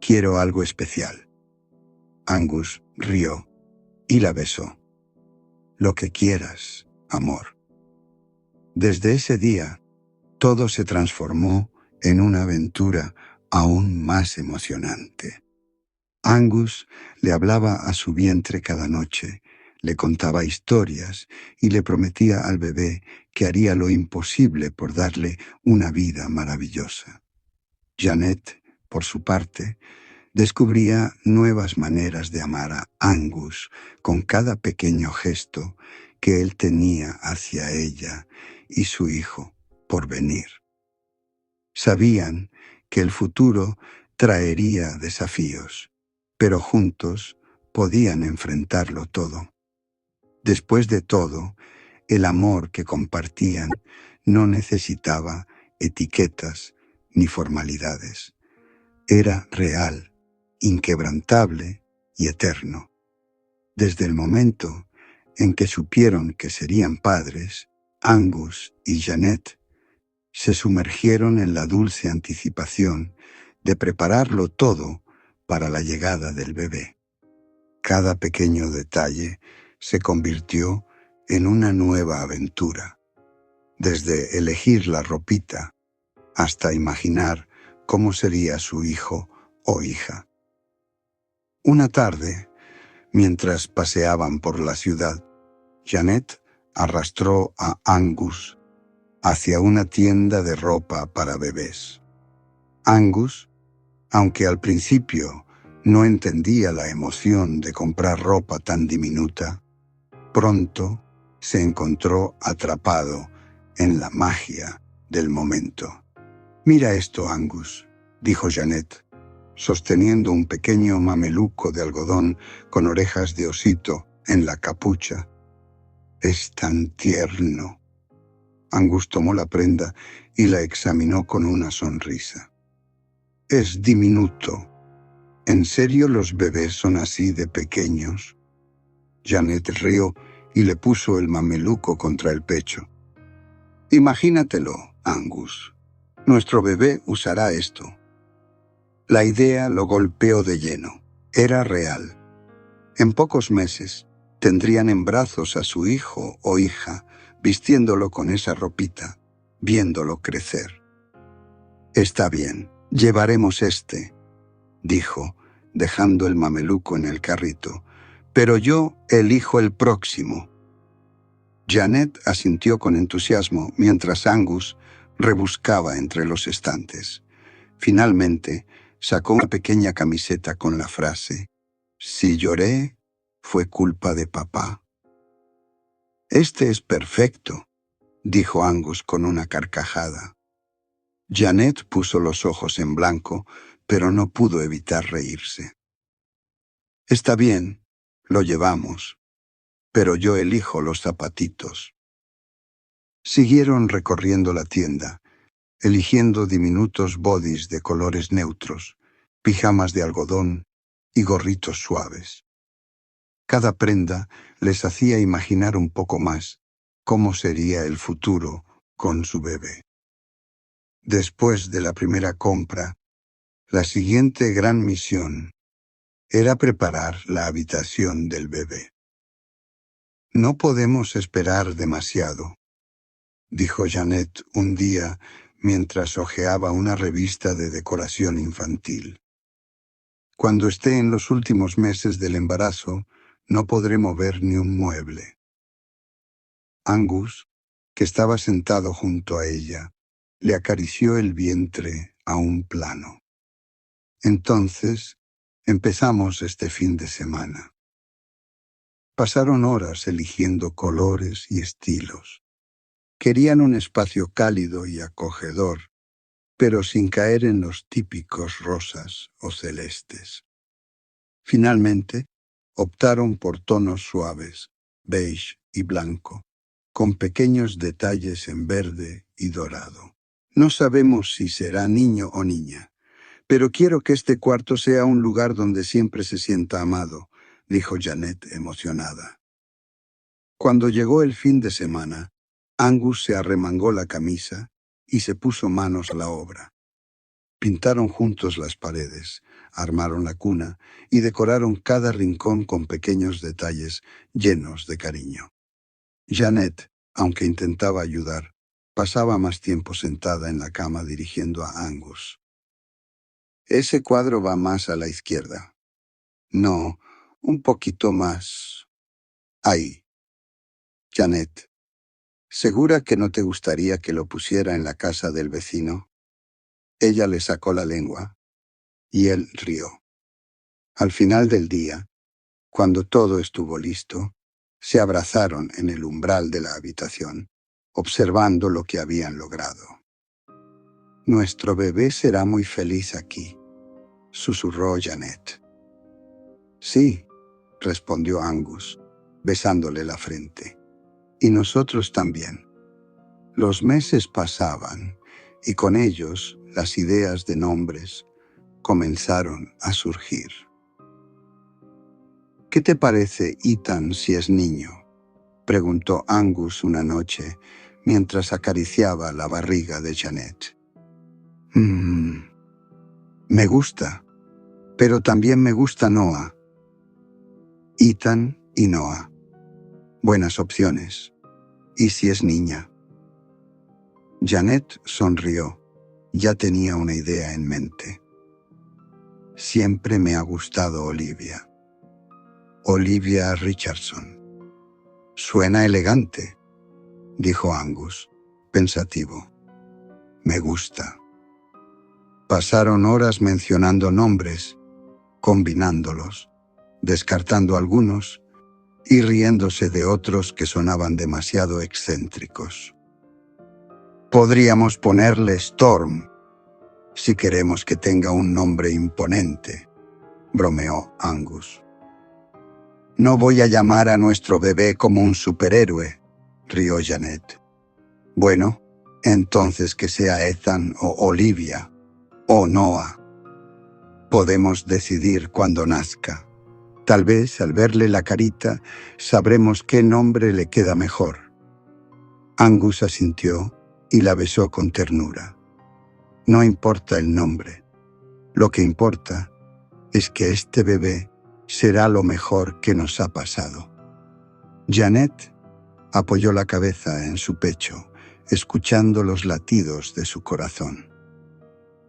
Quiero algo especial. Angus rió y la besó. Lo que quieras, amor. Desde ese día, todo se transformó en una aventura aún más emocionante. Angus le hablaba a su vientre cada noche, le contaba historias y le prometía al bebé que haría lo imposible por darle una vida maravillosa. Janet, por su parte, descubría nuevas maneras de amar a Angus con cada pequeño gesto que él tenía hacia ella y su hijo por venir. Sabían que el futuro traería desafíos, pero juntos podían enfrentarlo todo. Después de todo, el amor que compartían no necesitaba etiquetas ni formalidades. Era real, inquebrantable y eterno. Desde el momento en que supieron que serían padres, Angus y Janet se sumergieron en la dulce anticipación de prepararlo todo para la llegada del bebé. Cada pequeño detalle se convirtió en una nueva aventura, desde elegir la ropita hasta imaginar cómo sería su hijo o hija. Una tarde, mientras paseaban por la ciudad, Janet arrastró a Angus hacia una tienda de ropa para bebés. Angus, aunque al principio no entendía la emoción de comprar ropa tan diminuta, pronto se encontró atrapado en la magia del momento. «Mira esto, Angus», dijo Janet, sosteniendo un pequeño mameluco de algodón con orejas de osito en la capucha. «Es tan tierno». Angus tomó la prenda y la examinó con una sonrisa. «Es diminuto. ¿En serio los bebés son así de pequeños?» Janet rió y le puso el mameluco contra el pecho. «Imagínatelo, Angus. Nuestro bebé usará esto». La idea lo golpeó de lleno. Era real. En pocos meses tendrían en brazos a su hijo o hija, vistiéndolo con esa ropita, viéndolo crecer. «Está bien, llevaremos este», dijo, dejando el mameluco en el carrito, «pero yo elijo el próximo». Janet asintió con entusiasmo mientras Angus rebuscaba entre los estantes. Finalmente, sacó una pequeña camiseta con la frase: «Si lloré, fue culpa de papá». «Este es perfecto», dijo Angus con una carcajada. Janet puso los ojos en blanco, pero no pudo evitar reírse. «Está bien, lo llevamos, pero yo elijo los zapatitos». Siguieron recorriendo la tienda, eligiendo diminutos bodys de colores neutros, pijamas de algodón y gorritos suaves. Cada prenda les hacía imaginar un poco más cómo sería el futuro con su bebé. Después de la primera compra, la siguiente gran misión era preparar la habitación del bebé. «No podemos esperar demasiado», dijo Janet un día mientras hojeaba una revista de decoración infantil. «Cuando esté en los últimos meses del embarazo, no podré mover ni un mueble». Angus, que estaba sentado junto a ella, le acarició el vientre a un plano. «Entonces, empezamos este fin de semana». Pasaron horas eligiendo colores y estilos. Querían un espacio cálido y acogedor, pero sin caer en los típicos rosas o celestes. Finalmente, optaron por tonos suaves, beige y blanco, con pequeños detalles en verde y dorado. No sabemos si será niño o niña, pero quiero que este cuarto sea un lugar donde siempre se sienta amado, dijo Janet emocionada. Cuando llegó el fin de semana, Angus se arremangó la camisa y se puso manos a la obra. Pintaron juntos las paredes, armaron la cuna y decoraron cada rincón con pequeños detalles llenos de cariño. Janet, aunque intentaba ayudar, pasaba más tiempo sentada en la cama dirigiendo a Angus. Ese cuadro va más a la izquierda. No, un poquito más. Ahí. Janet, ¿segura que no te gustaría que lo pusiera en la casa del vecino? Ella le sacó la lengua y él rió. Al final del día, cuando todo estuvo listo, se abrazaron en el umbral de la habitación, observando lo que habían logrado. Nuestro bebé será muy feliz aquí, susurró Janet. Sí, respondió Angus, besándole la frente. Y nosotros también. Los meses pasaban, y con ellos las ideas de nombres comenzaron a surgir. ¿Qué te parece Ethan si es niño?, preguntó Angus una noche mientras acariciaba la barriga de Janet. Me gusta, pero también me gusta Noah. Ethan y Noah. Buenas opciones. ¿Y si es niña? Janet sonrió. Ya tenía una idea en mente. Siempre me ha gustado Olivia. Olivia Richardson. Suena elegante, dijo Angus, pensativo. Me gusta. Pasaron horas mencionando nombres, combinándolos, descartando algunos y riéndose de otros que sonaban demasiado excéntricos. Podríamos ponerle Storm, si queremos que tenga un nombre imponente, bromeó Angus. No voy a llamar a nuestro bebé como un superhéroe, rió Janet. Bueno, entonces que sea Ethan o Olivia, o Noah. Podemos decidir cuando nazca. Tal vez al verle la carita sabremos qué nombre le queda mejor. Angus asintió y la besó con ternura. No importa el nombre. Lo que importa es que este bebé será lo mejor que nos ha pasado. Janet apoyó la cabeza en su pecho, escuchando los latidos de su corazón.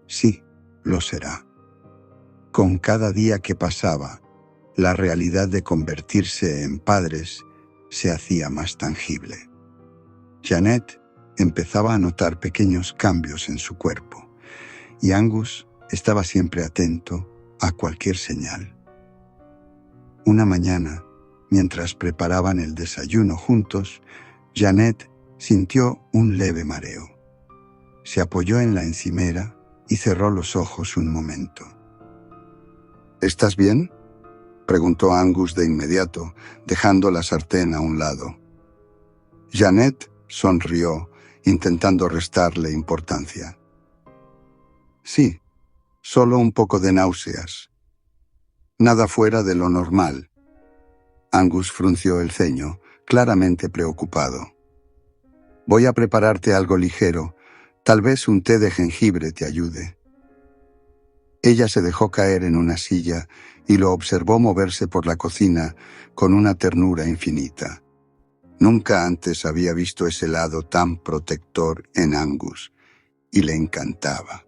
Sí, lo será. Con cada día que pasaba, la realidad de convertirse en padres se hacía más tangible. Janet empezaba a notar pequeños cambios en su cuerpo, y Angus estaba siempre atento a cualquier señal. Una mañana, mientras preparaban el desayuno juntos, Janet sintió un leve mareo. Se apoyó en la encimera y cerró los ojos un momento. ¿Estás bien?, preguntó Angus de inmediato, dejando la sartén a un lado. Janet sonrió, intentando restarle importancia. Sí, solo un poco de náuseas. Nada fuera de lo normal. Angus frunció el ceño, claramente preocupado. Voy a prepararte algo ligero. Tal vez un té de jengibre te ayude. Ella se dejó caer en una silla y lo observó moverse por la cocina con una ternura infinita. Nunca antes había visto ese lado tan protector en Angus, y le encantaba.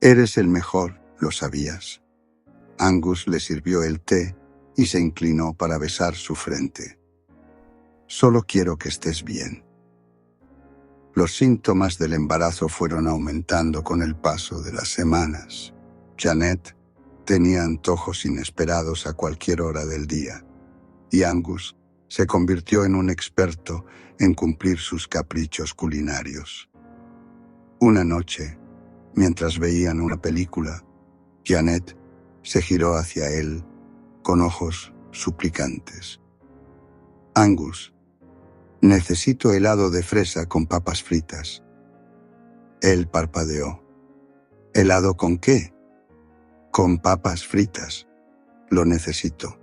Eres el mejor, ¿lo sabías? Angus le sirvió el té y se inclinó para besar su frente. Solo quiero que estés bien. Los síntomas del embarazo fueron aumentando con el paso de las semanas. Janet tenía antojos inesperados a cualquier hora del día, y Angus se convirtió en un experto en cumplir sus caprichos culinarios. Una noche, mientras veían una película, Janet se giró hacia él con ojos suplicantes. «Angus, necesito helado de fresa con papas fritas». Él parpadeó. «¿Helado con qué?» «Con papas fritas. Lo necesito».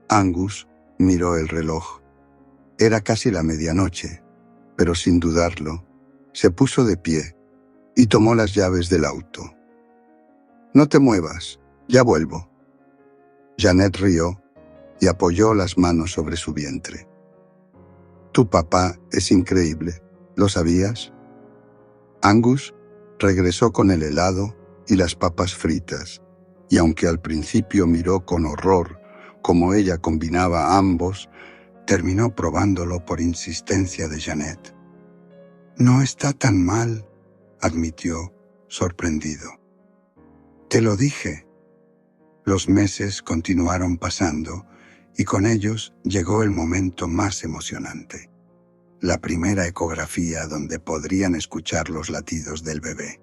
Angus miró el reloj. Era casi la medianoche, pero sin dudarlo, se puso de pie y tomó las llaves del auto. «No te muevas, ya vuelvo». Janet rió y apoyó las manos sobre su vientre. «Tu papá es increíble, ¿lo sabías?» Angus regresó con el helado y las papas fritas, y aunque al principio miró con horror cómo ella combinaba ambos, terminó probándolo por insistencia de Janet. «No está tan mal», admitió, sorprendido. «Te lo dije». Los meses continuaron pasando y con ellos llegó el momento más emocionante. La primera ecografía donde podrían escuchar los latidos del bebé.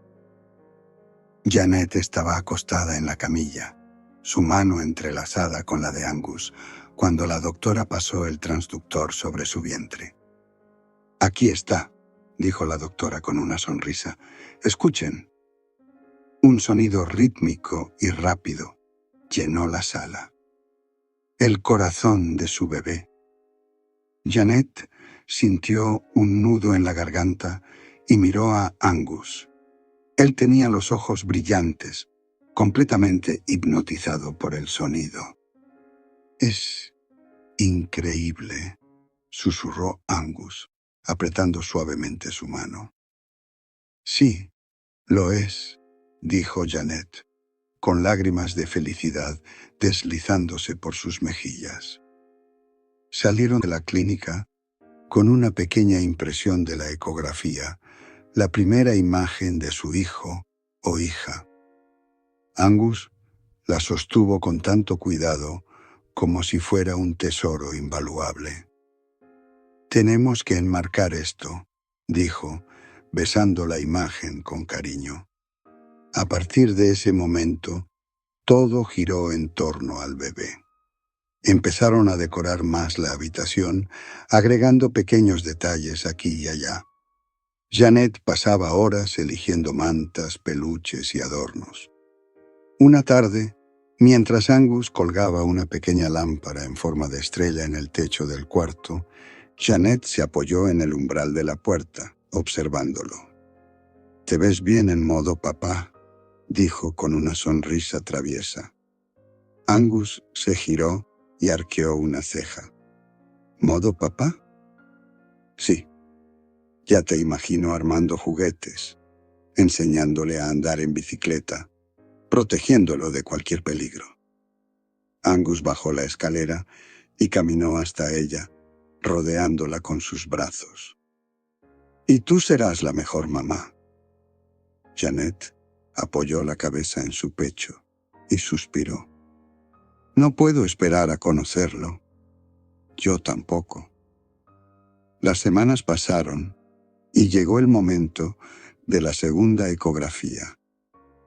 Janet estaba acostada en la camilla, su mano entrelazada con la de Angus, cuando la doctora pasó el transductor sobre su vientre. «Aquí está», dijo la doctora con una sonrisa. «Escuchen». Un sonido rítmico y rápido llenó la sala. El corazón de su bebé. Janet sintió un nudo en la garganta y miró a Angus. Él tenía los ojos brillantes, completamente hipnotizado por el sonido. «Es increíble», susurró Angus, apretando suavemente su mano. «Sí, lo es», dijo Janet, con lágrimas de felicidad deslizándose por sus mejillas. Salieron de la clínica con una pequeña impresión de la ecografía, la primera imagen de su hijo o hija. Angus la sostuvo con tanto cuidado como si fuera un tesoro invaluable. «Tenemos que enmarcar esto», dijo, besando la imagen con cariño. A partir de ese momento, todo giró en torno al bebé. Empezaron a decorar más la habitación, agregando pequeños detalles aquí y allá. Janet pasaba horas eligiendo mantas, peluches y adornos. Una tarde, mientras Angus colgaba una pequeña lámpara en forma de estrella en el techo del cuarto, Janet se apoyó en el umbral de la puerta, observándolo. «Te ves bien en modo papá», dijo con una sonrisa traviesa. Angus se giró y arqueó una ceja. «¿Modo papá?» «Sí. Ya te imagino armando juguetes, enseñándole a andar en bicicleta, protegiéndolo de cualquier peligro». Angus bajó la escalera y caminó hasta ella, rodeándola con sus brazos. «Y tú serás la mejor mamá». Janet apoyó la cabeza en su pecho y suspiró. «No puedo esperar a conocerlo». «Yo tampoco». Las semanas pasaron y llegó el momento de la segunda ecografía,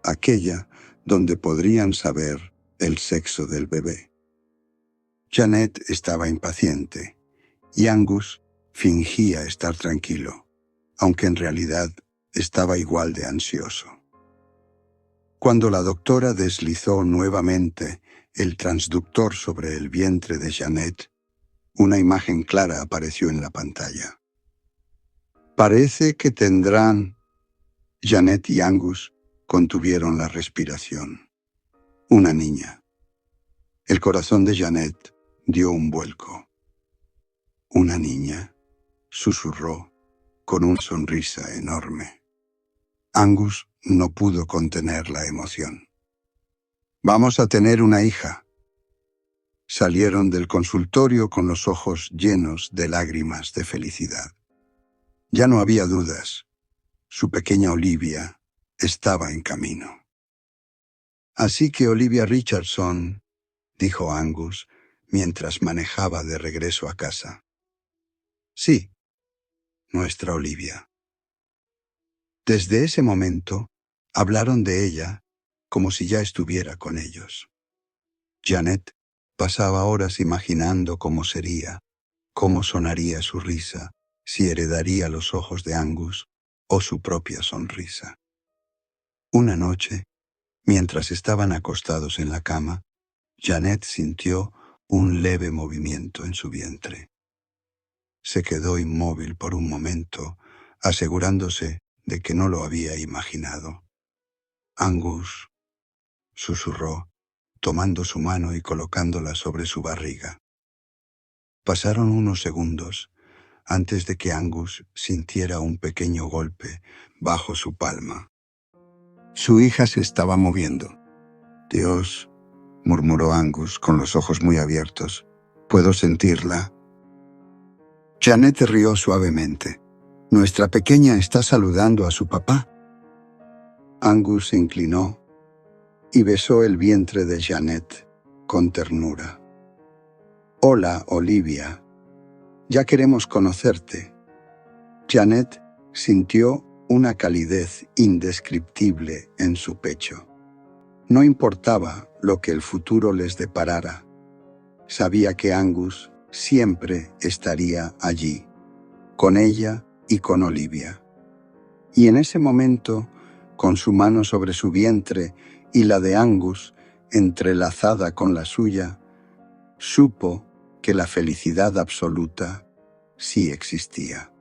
aquella donde podrían saber el sexo del bebé. Janet estaba impaciente y Angus fingía estar tranquilo, aunque en realidad estaba igual de ansioso. Cuando la doctora deslizó nuevamente el transductor sobre el vientre de Janet, una imagen clara apareció en la pantalla. «Parece que tendrán...» Janet y Angus contuvieron la respiración. Una niña. El corazón de Janet dio un vuelco. «¿Una niña?», susurró, con una sonrisa enorme. Angus no pudo contener la emoción. «Vamos a tener una hija». Salieron del consultorio con los ojos llenos de lágrimas de felicidad. Ya no había dudas. Su pequeña Olivia estaba en camino. «Así que Olivia Richardson», dijo Angus, mientras manejaba de regreso a casa. Sí, nuestra Olivia. Desde ese momento, hablaron de ella como si ya estuviera con ellos. Janet pasaba horas imaginando cómo sería, cómo sonaría su risa, si heredaría los ojos de Angus o su propia sonrisa. Una noche, mientras estaban acostados en la cama, Janet sintió un leve movimiento en su vientre. Se quedó inmóvil por un momento, asegurándose de que no lo había imaginado. Angus, susurró, tomando su mano y colocándola sobre su barriga. Pasaron unos segundos antes de que Angus sintiera un pequeño golpe bajo su palma. Su hija se estaba moviendo. Dios, murmuró Angus con los ojos muy abiertos. ¿Puedo sentirla? Janet rió suavemente. Nuestra pequeña está saludando a su papá. Angus se inclinó y besó el vientre de Janet con ternura. Hola, Olivia. Ya queremos conocerte. Janet sintió una calidez indescriptible en su pecho. No importaba lo que el futuro les deparara. Sabía que Angus siempre estaría allí, con ella y con Olivia. Y en ese momento, con su mano sobre su vientre y la de Angus entrelazada con la suya, supo que la felicidad absoluta sí existía.